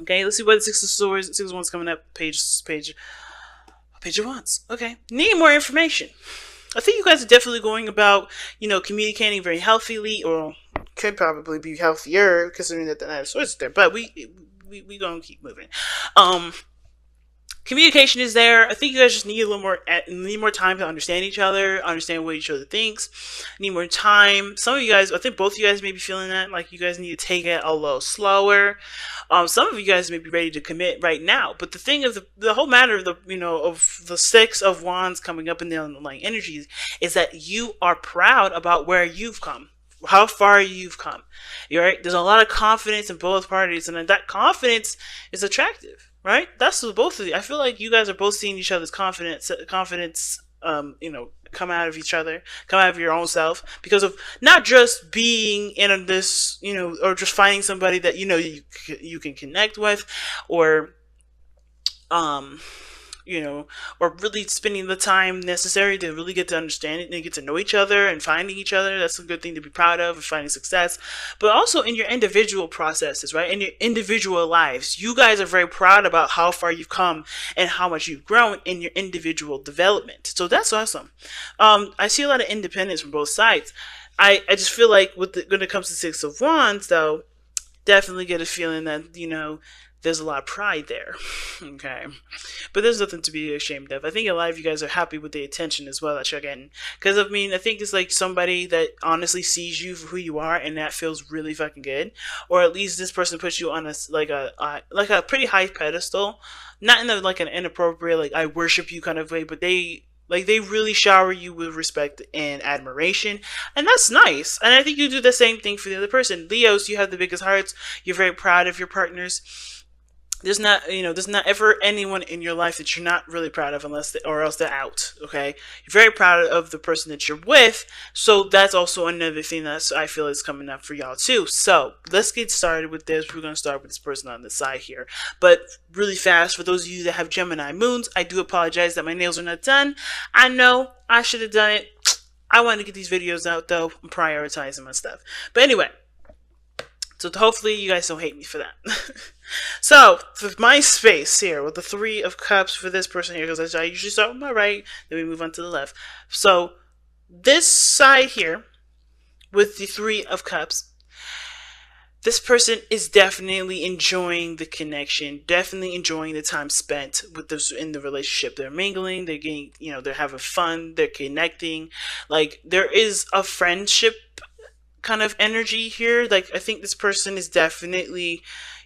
Okay, let's see what the Six of Swords, Six of Wands coming up. Page of Wands. Okay, need more information. I think you guys are definitely going about, communicating very healthily, or could probably be healthier considering that the Knight of Swords is there. But we gonna keep moving. Um, Communication is there. I think you guys just need a little more, need more time to understand each other, understand what each other thinks. Need more time. Some of you guys, I think both of you guys may be feeling that, like you guys need to take it a little slower. Some of you guys may be ready to commit right now, but the thing of the whole matter of the Six of Wands coming up in the underlying energies is that you are proud about where you've come, how far you've come. You're right. There's a lot of confidence in both parties, and that confidence is attractive, right? That's what both of you. I feel like you guys are both seeing each other's confidence, come out of each other, come out of your own self, because of not just being in this, or just finding somebody that you can connect with, or um or really spending the time necessary to really get to understand it and get to know each other and finding each other. That's a good thing to be proud of and finding success. But also in your individual processes, right? In your individual lives, you guys are very proud about how far you've come and how much you've grown in your individual development. So that's awesome. I see a lot of independence from both sides. I just feel like when it comes to Six of Wands, though, definitely get a feeling that, there's a lot of pride there. Okay. But there's nothing to be ashamed of. I think a lot of you guys are happy with the attention as well that you're getting. Because, I think it's like somebody that honestly sees you for who you are, and that feels really fucking good. Or at least this person puts you on a pretty high pedestal. Not in like an inappropriate, like, I worship you kind of way, but they really shower you with respect and admiration, and that's nice. And I think you do the same thing for the other person. Leos, you have the biggest hearts. You're very proud of your partners. There's not ever anyone in your life that you're not really proud of, or else they're out. Okay, you're very proud of the person that you're with, so that's also another thing that I feel is coming up for y'all too. So let's get started with this. We're gonna start with this person on the side here, but really fast. For those of you that have Gemini moons, I do apologize that my nails are not done. I know I should have done it. I want to get these videos out though. I'm prioritizing my stuff, but anyway. So hopefully you guys don't hate me for that. So for my space here with the Three of Cups for this person here, because I usually start with my right, then we move on to the left. So this side here with the Three of Cups, this person is definitely enjoying the connection, definitely enjoying the time spent with this in the relationship. They're mingling, they're getting, they're having fun, they're connecting. Like there is a friendship kind of energy here. Like I think this person is definitely,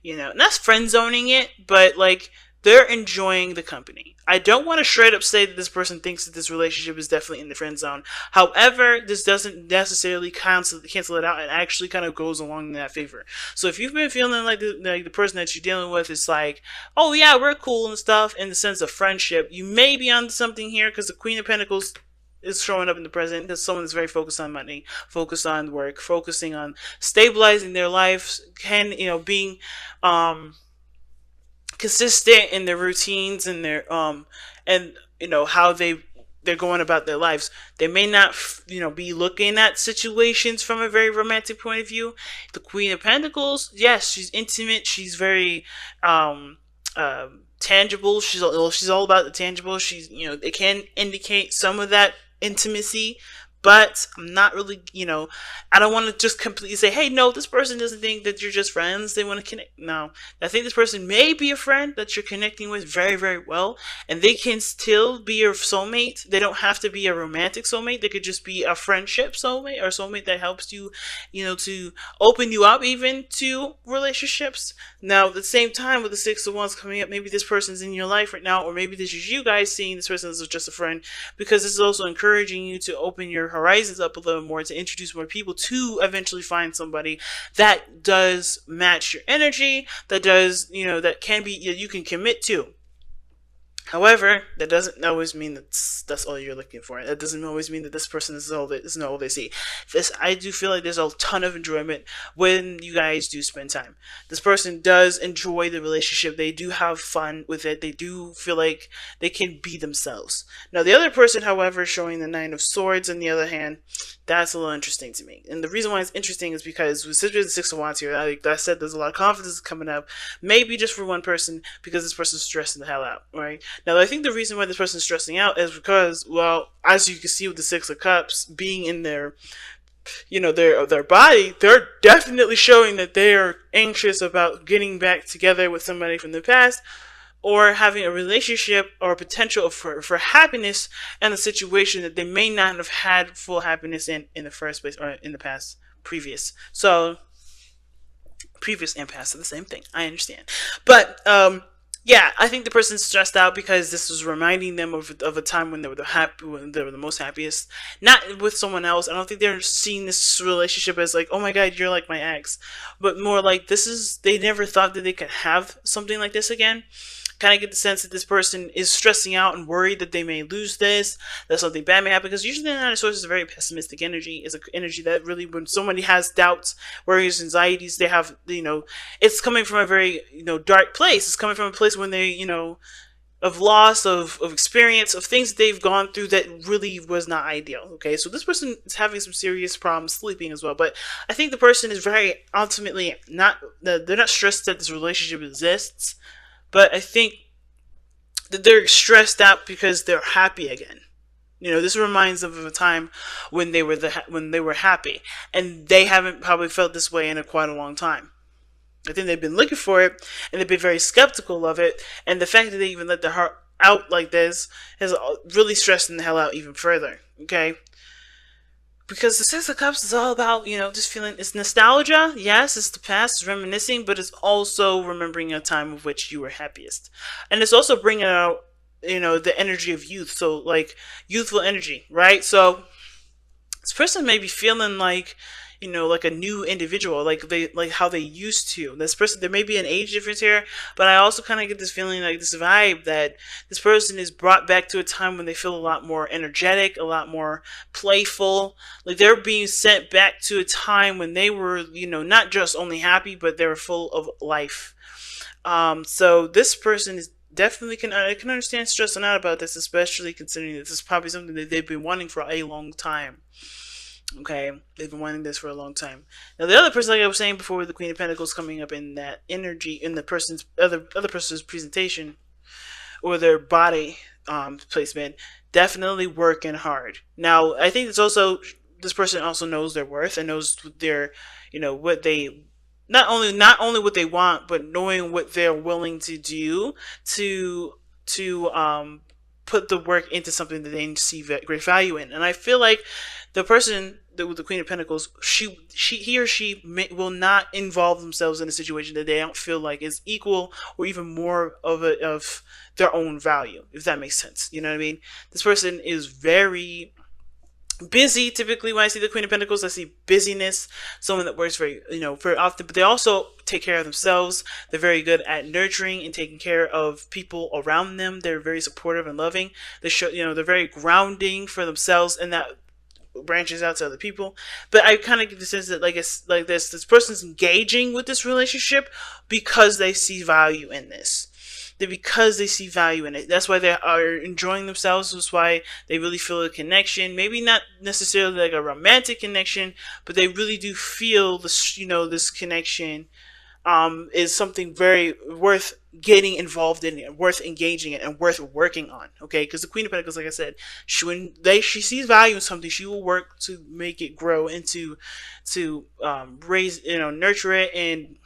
not friend zoning it, but like they're enjoying the company. I don't want to straight up say that this person thinks that this relationship is definitely in the friend zone. However, this doesn't necessarily cancel it out. It actually kind of goes along in that favor. So if you've been feeling like the person that you're dealing with is like, oh yeah, we're cool and stuff in the sense of friendship, you may be on something here, because the Queen of Pentacles is showing up in the present. There's someone that's very focused on money, focused on work, focusing on stabilizing their lives, being consistent in their routines and their how they're going about their lives. They may not be looking at situations from a very romantic point of view. The Queen of Pentacles, yes, she's intimate, she's very tangible. She's all about the tangible. She's it can indicate some of that intimacy, but I'm not really, I don't want to just completely say, hey, no, this person doesn't think that you're just friends. They want to connect. No, I think this person may be a friend that you're connecting with very, very well, and they can still be your soulmate. They don't have to be a romantic soulmate. They could just be a friendship soulmate, or soulmate that helps you, to open you up even to relationships. Now, at the same time, with the Six of Wands coming up, maybe this person's in your life right now, or maybe this is you guys seeing this person as just a friend, because this is also encouraging you to open your horizons up a little more, to introduce more people, to eventually find somebody that does match your energy, that does, that can be, you can commit to. However, that doesn't always mean that's all you're looking for. That doesn't always mean that this person is all they see. This I do feel like there's a ton of enjoyment when you guys do spend time. This person does enjoy the relationship. They do have fun with it. They do feel like they can be themselves. Now, the other person, however, showing the Nine of Swords, on the other hand, that's a little interesting to me. And the reason why it's interesting is because with the Six of Wands here, like I said, there's a lot of confidence coming up. Maybe just for one person because this person's stressing the hell out, right? Now, I think the reason why this person's stressing out is because, well, as you can see with the Six of Cups being in their, their body, they're definitely showing that they are anxious about getting back together with somebody from the past, or having a relationship or potential for happiness in a situation that they may not have had full happiness in the first place, or in the past previous. So previous and past are the same thing. I understand. But yeah, I think the person's stressed out because this was reminding them of a time when they were when they were the most happiest. Not with someone else. I don't think they're seeing this relationship as like, oh my god, you're like my ex. But more like they never thought that they could have something like this again. Kind of get the sense that this person is stressing out and worried that they may lose this, that something bad may happen. Because usually the Nine of Swords is a very pessimistic energy. It's an energy that really, when somebody has doubts, worries, anxieties, they have, it's coming from a very, dark place. It's coming from a place when they, of loss, of experience, of things that they've gone through that really was not ideal. Okay, so this person is having some serious problems sleeping as well. But I think the person is very ultimately they're not stressed that this relationship exists. But I think that they're stressed out because they're happy again. This reminds them of a time when they were happy, and they haven't probably felt this way in quite a long time. I think they've been looking for it, and they've been very skeptical of it. And the fact that they even let their heart out like this has really stressed them the hell out even further. Okay. Because the Six of Cups is all about, just feeling, it's nostalgia. Yes, it's the past, it's reminiscing, but it's also remembering a time of which you were happiest. And it's also bringing out, the energy of youth. So, like, youthful energy, right? So, this person may be feeling like, like a new individual, like how they used to. This person, there may be an age difference here, but I also kind of get this feeling, like this vibe that this person is brought back to a time when they feel a lot more energetic, a lot more playful. Like they're being sent back to a time when they were, not just only happy, but they were full of life. So this person is definitely I can understand stressing out about this, especially considering that this is probably something that they've been wanting for a long time. Okay, they've been wanting this for a long time. Now, the other person, like I was saying before, with the Queen of Pentacles coming up in that energy in the person's other person's presentation or their body placement, definitely working hard. Now, I think it's also this person also knows their worth and knows their, what they not only what they want, but knowing what they're willing to do to put the work into something that they see great value in. And I feel like the person with the Queen of Pentacles, he or she will not involve themselves in a situation that they don't feel like is equal or even more of their own value, if that makes sense. You know what I mean? This person is very busy. Typically, when I see the Queen of Pentacles, I see busyness, someone that works very, very often, but they also take care of themselves. They're very good at nurturing and taking care of people around them. They're very supportive and loving. They show, they're very grounding for themselves, and that branches out to other people. But I kind of get the sense that this person's engaging with this relationship because they see value in this. Because they see value in it. That's why they are enjoying themselves. That's why they really feel a connection. Maybe not necessarily like a romantic connection, but they really do feel this, this connection is something very worth getting involved in, and worth engaging in, and worth working on. Okay, because the Queen of Pentacles, like I said, when she sees value in something, she will work to make it grow and to raise, nurture it, and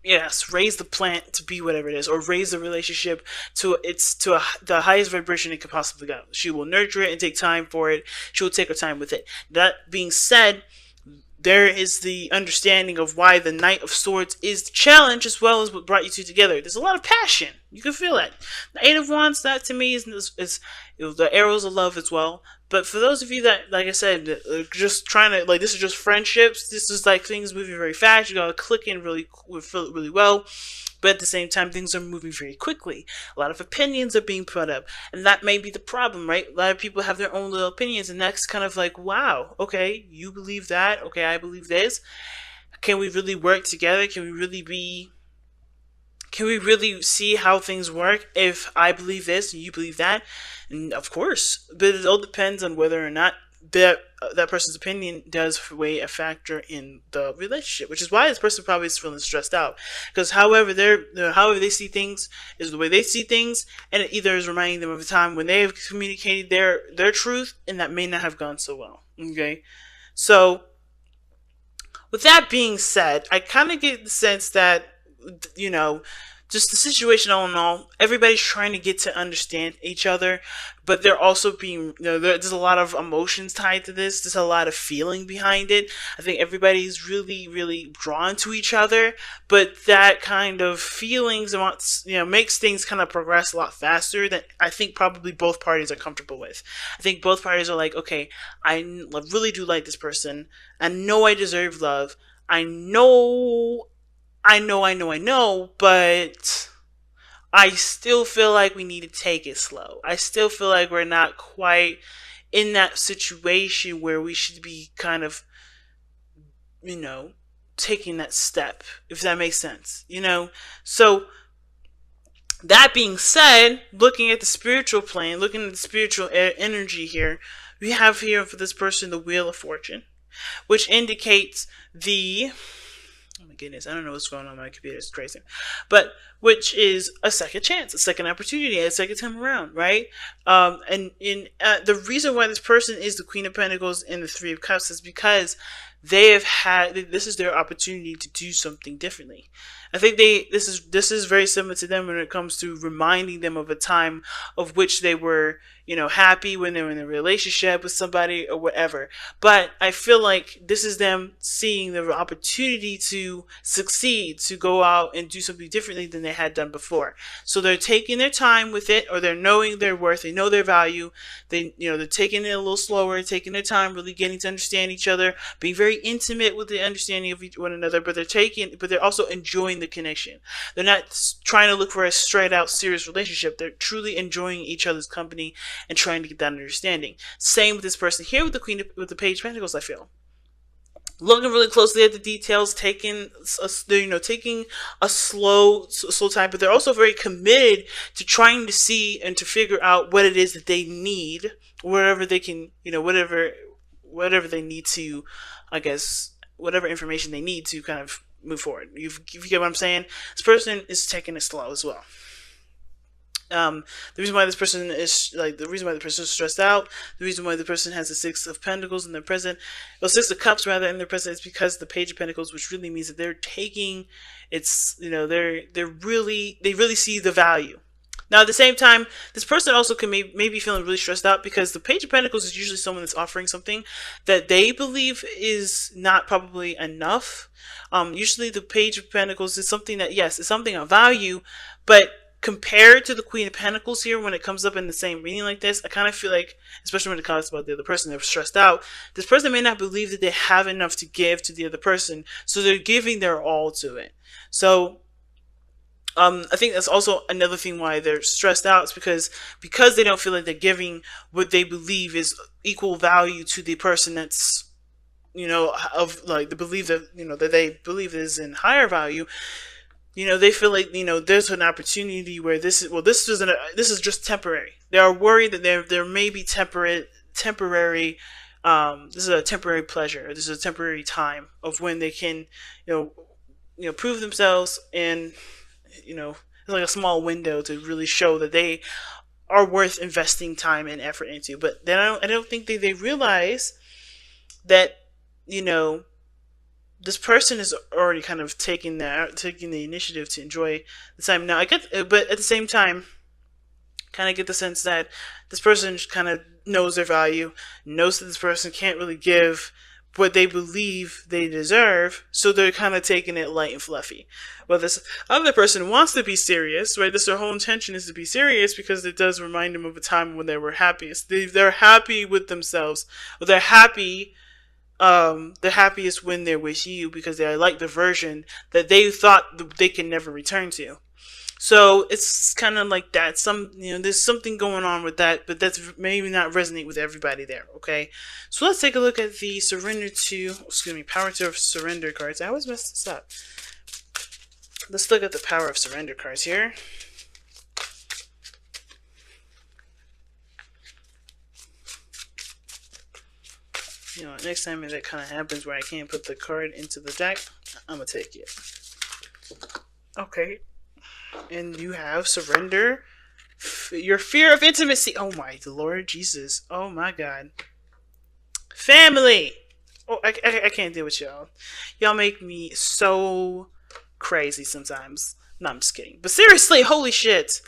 yes, raise the plant to be whatever it is, or raise the relationship to the highest vibration it could possibly go. She will nurture it and take time for it. She will take her time with it. That being said, there is the understanding of why the Knight of Swords is the challenge, as well as what brought you two together. There's a lot of passion. You can feel it. The Eight of Wands, that to me is the arrows of love as well. But for those of you that, like I said, are just trying to, this is just friendships. This is like things moving very fast. You gotta click in really well. But at the same time, things are moving very quickly. A lot of opinions are being put up. And that may be the problem, right? A lot of people have their own little opinions. And that's kind of like, wow, okay, you believe that. Okay, I believe this. Can we really work together? Can we really see how things work if I believe this and you believe that? And of course, but it all depends on whether or not that person's opinion does weigh a factor in the relationship, which is why this person probably is feeling stressed out. Because however they see things is the way they see things, and it either is reminding them of a time when they have communicated their truth, and that may not have gone so well. Okay, so with that being said, I kind of get the sense that, you know, just the situation all in all, everybody's trying to get to understand each other, but they're also being, there's a lot of emotions tied to this. There's a lot of feeling behind it. I think everybody's really, really drawn to each other, but that kind of feelings makes things kind of progress a lot faster than I think probably both parties are comfortable with. I think both parties are like, okay, I really do like this person. I know I deserve love. I know, but I still feel like we need to take it slow. I still feel like we're not quite in that situation where we should be kind of, taking that step, if that makes sense, So, that being said, looking at the spiritual plane, looking at the spiritual energy here, we have here for this person the Wheel of Fortune, which indicates oh my goodness, I don't know what's going on my computer, it's crazy. But which is a second chance, a second opportunity, a second time around, right? The reason why this person is the Queen of Pentacles and the Three of Cups is because this is their opportunity to do something differently. I think this is very similar to them when it comes to reminding them of a time of which they were, happy when they were in a relationship with somebody or whatever. But I feel like this is them seeing the opportunity to succeed, to go out and do something differently than they had done before. So they're taking their time with it, or they're knowing their worth, they know their value. They're taking it a little slower, taking their time, really getting to understand each other, being very intimate with the understanding of one another, but they're also enjoying the connection. They're not trying to look for a straight out serious relationship. They're truly enjoying each other's company and trying to get that understanding. Same with this person here with the Page of Pentacles, I feel. Looking really closely at the details, taking a slow time, but they're also very committed to trying to see and to figure out what it is that they need, whatever they can, whatever they need to, I guess, whatever information they need to kind of move forward. You get what I'm saying? This person is taking it slow as well. The reason why the person is stressed out, the reason why the person has the Six of Pentacles in their present, Six of Cups rather in their present, is because the Page of Pentacles, which really means that they're taking, they really see the value. Now, at the same time, this person also can maybe feeling really stressed out because the Page of Pentacles is usually someone that's offering something that they believe is not probably enough. Usually the Page of Pentacles is something that, yes, it's something of value, but compared to the Queen of Pentacles here, when it comes up in the same reading like this, I kind of feel like, especially when it comes about the other person that's stressed out, this person may not believe that they have enough to give to the other person, so they're giving their all to it. So, I think that's also another thing why they're stressed out, is because they don't feel like they're giving what they believe is equal value to the person that's, of like the belief that, that they believe is in higher value. They feel like, there's an opportunity where this is just temporary. They are worried that there may be temporary, this is a temporary pleasure. This is a temporary time of when they can, prove themselves, and, it's like a small window to really show that they are worth investing time and effort into. But then I don't think they realize that, this person is already kind of taking the initiative to enjoy the time. Now, but at the same time, kind of get the sense that this person kind of knows their value, knows that this person can't really give what they believe they deserve, so they're kind of taking it light and fluffy. Well, this other person wants to be serious, right? Their whole intention is to be serious because it does remind them of a time when they were happiest. They're happy with themselves. They're happy the happiest when they're with you because they like the version that they thought they can never return to. So it's kind of like that. There's something going on with that, but that's maybe not resonate with everybody there. Okay, so let's take a look at the power to surrender cards. I always mess this up. Let's look at the power of surrender cards here. Next time that kind of happens where I can't put the card into the deck, I'm gonna take it. Okay, and you have surrender, your fear of intimacy. Oh my Lord Jesus! Oh my God, family. Oh, I can't deal with y'all. Y'all make me so crazy sometimes. No, I'm just kidding. But seriously, holy shit.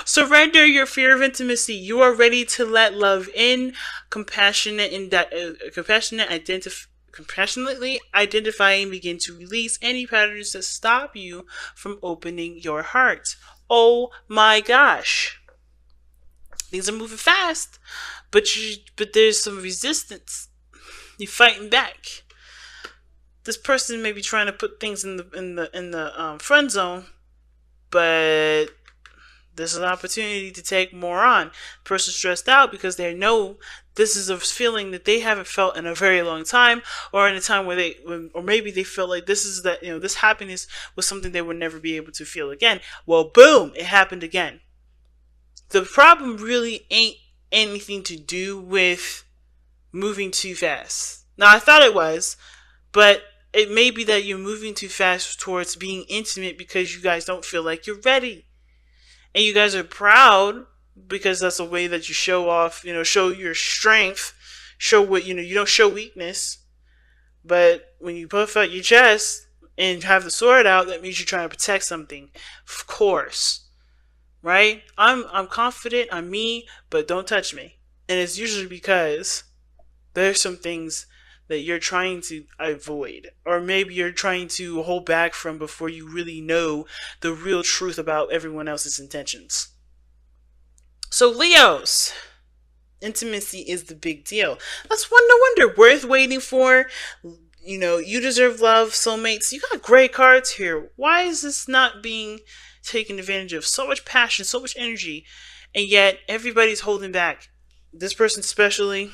Surrender your fear of intimacy. You are ready to let love in. Compassionately identifying, begin to release any patterns that stop you from opening your heart. Oh my gosh. Things are moving fast, but there's some resistance. You're fighting back. This person may be trying to put things in the friend zone, but this is an opportunity to take more on. The person's stressed out because they know this is a feeling that they haven't felt in a very long time, or in a time where or maybe they feel like this happiness was something they would never be able to feel again. Well, boom, it happened again. The problem really ain't anything to do with moving too fast. Now, I thought it was, but it may be that you're moving too fast towards being intimate because you guys don't feel like you're ready. And you guys are proud because that's a way that you show off, show your strength, show what, you don't show weakness. But when you puff out your chest and have the sword out, that means you're trying to protect something. Of course. Right? I'm confident, I'm me, but don't touch me. And it's usually because there's some things that you're trying to avoid, or maybe you're trying to hold back from before you really know the real truth about everyone else's intentions. So Leos, intimacy is the big deal. That's no wonder worth waiting for. You deserve love, soulmates. You got great cards here. Why is this not being taken advantage of? So much passion, so much energy, and yet everybody's holding back. This person especially.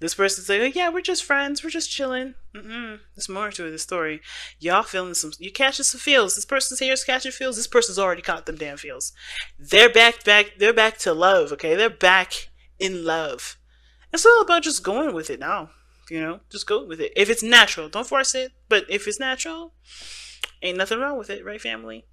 This person's like, oh, yeah, we're just friends. We're just chilling. There's more to the story. Y'all you're catching some feels. This person's here is catching feels. This person's already caught them damn feels. They're back to love, okay? They're back in love. It's all about just going with it now. Just go with it. If it's natural, don't force it. But if it's natural, ain't nothing wrong with it, right, family?